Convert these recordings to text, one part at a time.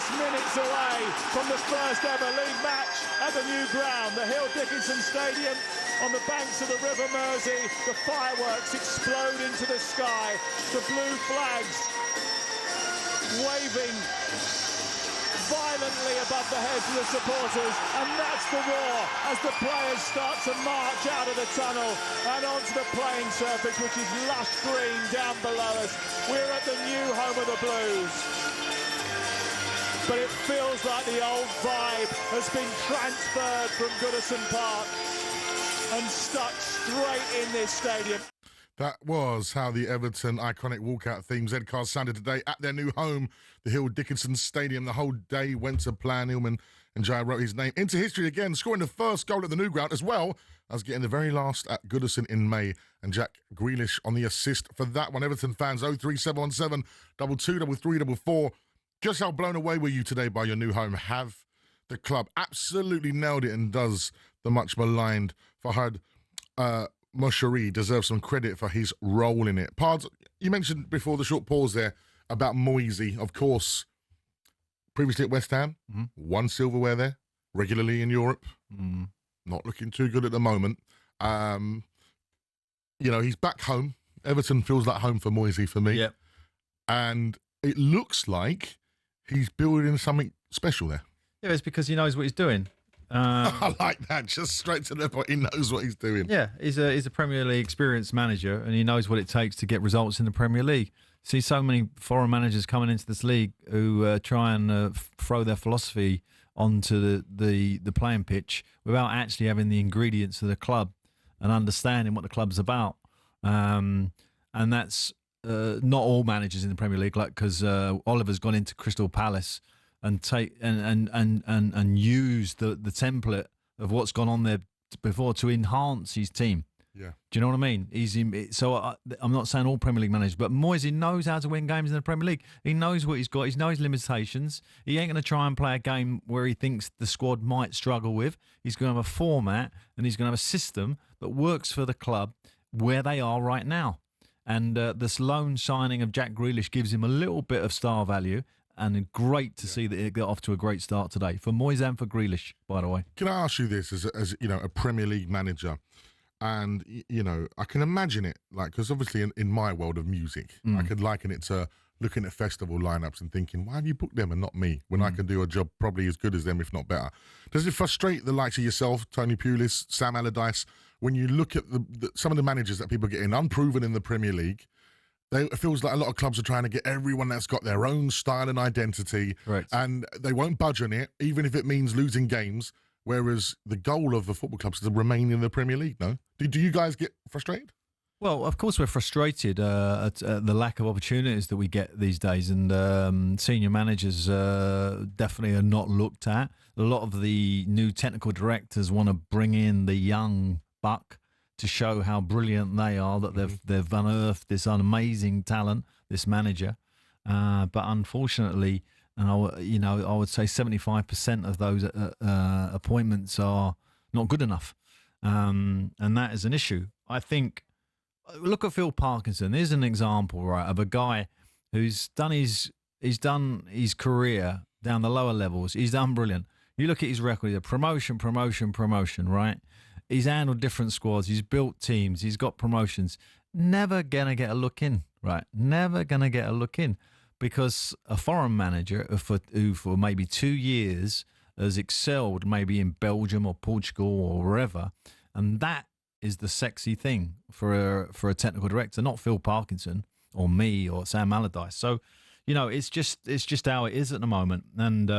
just minutes away from the first ever league match at the new ground, the Hill Dickinson Stadium on the banks of the River Mersey. The fireworks explode into the sky, the blue flags waving violently above the heads of the supporters, and that's the roar as the players start to march out of the tunnel and onto the playing surface, which is lush green down below us. We're at the new home of the Blues, but it feels like the old vibe has been transferred from Goodison Park and stuck straight in this stadium. That was how the Everton iconic walkout theme Zcast sounded today at their new home, the Hill Dickinson Stadium. The whole day went to plan. Hillman and Jai wrote his name into history again, scoring the first goal at the new ground, as well as getting the very last at Goodison in May. And Jack Grealish on the assist for that one. Everton fans, 03717 223344. Just how blown away were you today by your new home? Have the club absolutely nailed it, and does the much maligned Fahad Moshiri deserves some credit for his role in it? Pards, you mentioned before the short pause there about Moyes, of course, previously at West Ham, won silverware there, regularly in Europe, not looking too good at the moment. He's back home. Everton feels like home for Moyes for me. Yep. And it looks like he's building something special there. Yeah, it's because he knows what he's doing. I like that. Just straight to the point. He knows what he's doing. Yeah, he's a Premier League experienced manager, and he knows what it takes to get results in the Premier League. See so many foreign managers coming into this league who try and throw their philosophy onto the playing pitch without actually having the ingredients of the club and understanding what the club's about. And that's not all managers in the Premier League, like, because Oliver's gone into Crystal Palace and use the template of what's gone on there before to enhance his team. Yeah. Do you know what I mean? I'm not saying all Premier League managers, but Moyes, he knows how to win games in the Premier League. He knows what he's got. He knows his limitations. He ain't going to try and play a game where he thinks the squad might struggle with. He's going to have a format, and he's going to have a system that works for the club where they are right now. And this loan signing of Jack Grealish gives him a little bit of star value. And great to see that it got off to a great start today for Moyes and for Grealish, by the way. Can I ask you this as a Premier League manager? And, I can imagine it, like, because obviously in my world of music, I could liken it to looking at festival lineups and thinking, why have you booked them and not me when I can do a job probably as good as them, if not better? Does it frustrate the likes of yourself, Tony Pulis, Sam Allardyce, when you look at some of the managers that people get in, unproven in the Premier League? It feels like a lot of clubs are trying to get everyone that's got their own style and identity, right, and they won't budge on it, even if it means losing games, whereas the goal of the football clubs is to remain in the Premier League, no? Do you guys get frustrated? Well, of course we're frustrated at the lack of opportunities that we get these days, and senior managers definitely are not looked at. A lot of the new technical directors want to bring in the young buck to show how brilliant they are, that they've unearthed this amazing talent, this manager. But unfortunately, and I would say 75% of those appointments are not good enough, and that is an issue. I think. Look at Phil Parkinson. Here's an example, right, of a guy who's done his career down the lower levels. He's done brilliant. You look at his record: promotion, right? He's handled different squads. He's built teams. He's got promotions. Never going to get a look in, right? Never going to get a look in because a foreign manager who for maybe 2 years has excelled maybe in Belgium or Portugal or wherever. And that is the sexy thing for a technical director, not Phil Parkinson or me or Sam Allardyce. So, it's just how it is at the moment. And,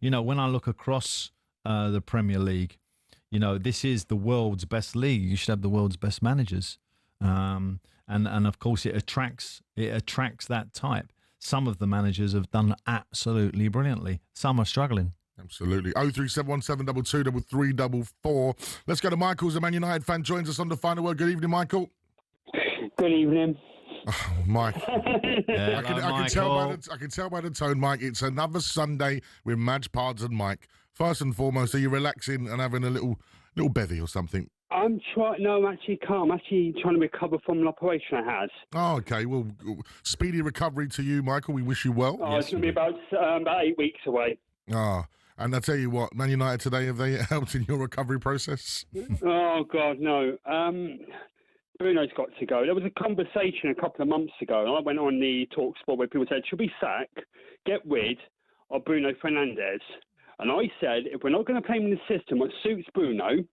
when I look across the Premier League, this is the world's best league. You should have the world's best managers. And of course it attracts that type. Some of the managers have done absolutely brilliantly. Some are struggling. Absolutely. 03717 223344. Let's go to Michael, a Man United fan, joins us on the final word. Good evening, Michael. Good evening. Oh, Mike. Yeah, I can tell by the tone, Mike. It's another Sunday with Madge, Pards and Mike. First and foremost, are you relaxing and having a little bevy or something? I'm actually calm. I'm actually trying to recover from an operation I had. Oh, okay. Well, speedy recovery to you, Michael. We wish you well. It's going to be about 8 weeks away. And I tell you what, Man United today, have they helped in your recovery process? Oh, God, no. Bruno's got to go. There was a conversation a couple of months ago, and I went on the talkSPORT where people said, should we get rid of Bruno Fernandes? And I said, if we're not going to play him in the system that suits Bruno,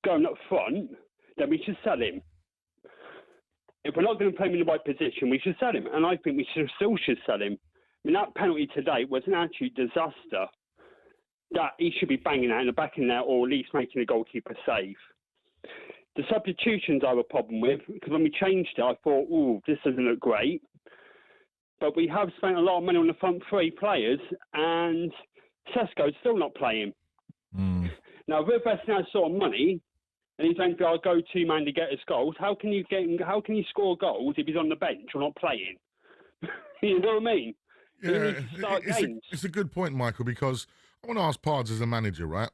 going up front, then we should sell him. If we're not going to play him in the right position, we should sell him. And I think we still should sell him. I mean, that penalty today was an absolute disaster. That he should be banging out in the back of the net, or at least making the goalkeeper save. The substitutions I have a problem with, because when we changed it, I thought, this doesn't look great. But we have spent a lot of money on the front three players, and Sesko's still not playing. Now, if we're investing that sort of money, and he's going to be our go-to man to get his goals, how can you score goals if he's on the bench or not playing? You know what I mean? Yeah, it's a good point, Michael, because I want to ask Pards as a manager, right?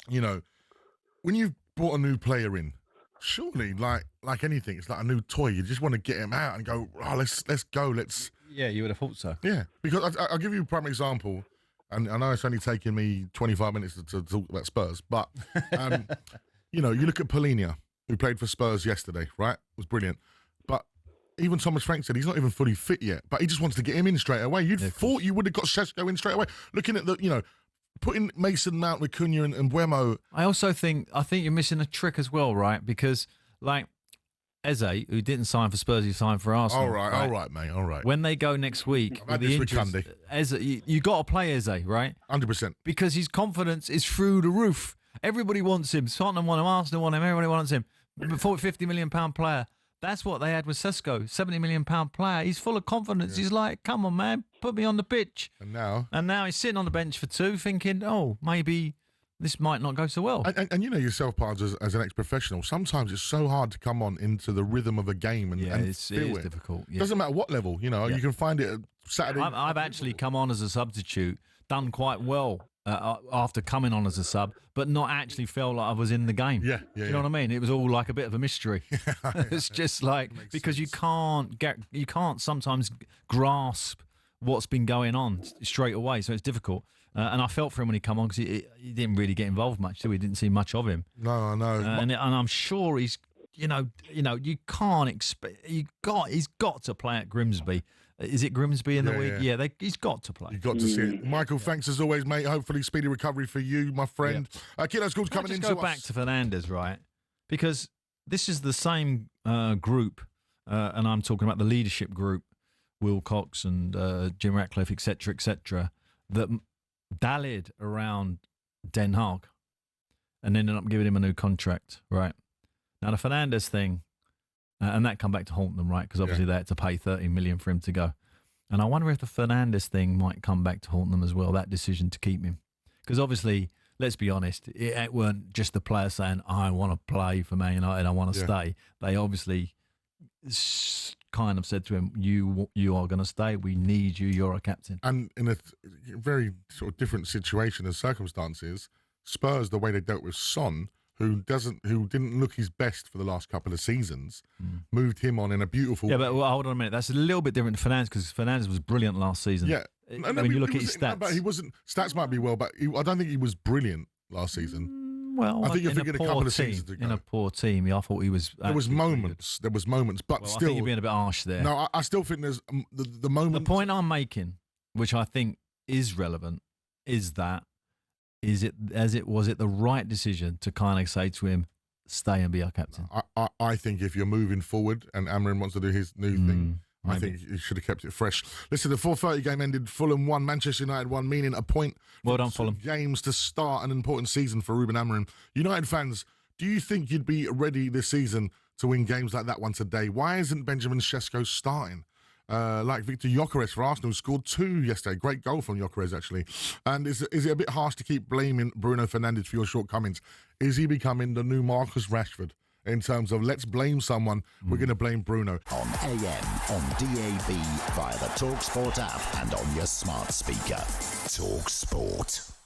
You know, when you've brought a new player in, surely, like anything, it's like a new toy. You just want to get him out and go, let's go, let's... Yeah, you would have thought so. Yeah, because I'll give you a prime example, and I know it's only taken me 25 minutes to talk about Spurs, but, you know, you look at Polinia, who played for Spurs yesterday, right? It was brilliant. But even Thomas Frank said he's not even fully fit yet, but he just wants to get him in straight away. You'd thought you would have got Sesko in straight away. Looking at putting Mason Mount with Cunha and Buemo. I think you're missing a trick as well, right? Because, like, Eze, who didn't sign for Spurs, he signed for Arsenal. All right, mate, all right. When they go next week with the injuries, Eze, you got to play Eze, right? 100%. Because his confidence is through the roof. Everybody wants him. Tottenham want him, Arsenal want him, everybody wants him. £50 million player. That's what they had with Sesko, £70 million player. He's full of confidence. Yeah. He's like, come on, man, put me on the pitch. And now he's sitting on the bench for 2 thinking, maybe this might not go so well. And you know yourself, Pards, as an ex-professional, sometimes it's so hard to come on into the rhythm of a game and it is difficult. Yeah. Doesn't matter what level, you know, you can find it Saturday. I've actually come on as a substitute, done quite well after coming on as a sub, but not actually felt like I was in the game. Yeah. You know what I mean? It was all like a bit of a mystery. It's just like, because sense. you can't sometimes grasp what's been going on straight away, so it's difficult. And I felt for him when he come on, because he didn't really get involved much, so we didn't see much of him. No, I know. And I'm sure he's, you you can't expect, he's got to play at Grimsby. Is it Grimsby in the week? Yeah, he's got to play. You've got to see it. Michael, thanks as always, mate. Hopefully speedy recovery for you, my friend. Kiddo's School's coming into us. Let's go back to Fernandes, right? Because this is the same group, and I'm talking about the leadership group, Will Cox and Jim Ratcliffe, etc., that dallied around Den Haag and ended up giving him a new contract, right? Now, the Fernandes thing, and that come back to haunt them, right? Because obviously they had to pay 30 million for him to go. And I wonder if the Fernandes thing might come back to haunt them as well, that decision to keep him. Because obviously, let's be honest, it weren't just the player saying, I want to play for Man United, I want to stay. They obviously kind of said to him, you are going to stay, we need you, you're a captain. And in a very sort of different situation and circumstances, Spurs, the way they dealt with Son, who didn't look his best for the last couple of seasons, moved him on in a beautiful... Yeah, but hold on a minute. That's a little bit different to Fernandes, because Fernandes was brilliant last season. Yeah. When you look at his stats. No, but he wasn't... Stats might be well, but I don't think he was brilliant last season. Well, I think you're thinking a couple of seasons ago. In a poor team, I thought he was... There was moments, but still... I think you're being a bit harsh there. No, I still think there's the moment... The point I'm making, which I think is relevant, is that was it the right decision to kind of say to him, stay and be our captain? I think if you're moving forward and Amorim wants to do his new thing, maybe. I think he should have kept it fresh. Listen, the 4:30 game ended. Fulham 1, Manchester United 1, meaning a point. Well done, Fulham. Games to start an important season for Ruben Amorim. United fans, do you think you'd be ready this season to win games like that one today? Why isn't Benjamin Sesko starting? Like Victor Gyökeres for Arsenal, scored 2 yesterday. Great goal from Gyökeres, actually. And is it a bit harsh to keep blaming Bruno Fernandes for your shortcomings? Is he becoming the new Marcus Rashford in terms of let's blame someone, we're going to blame Bruno? On AM, on DAB, via the talkSPORT app and on your smart speaker. talkSPORT.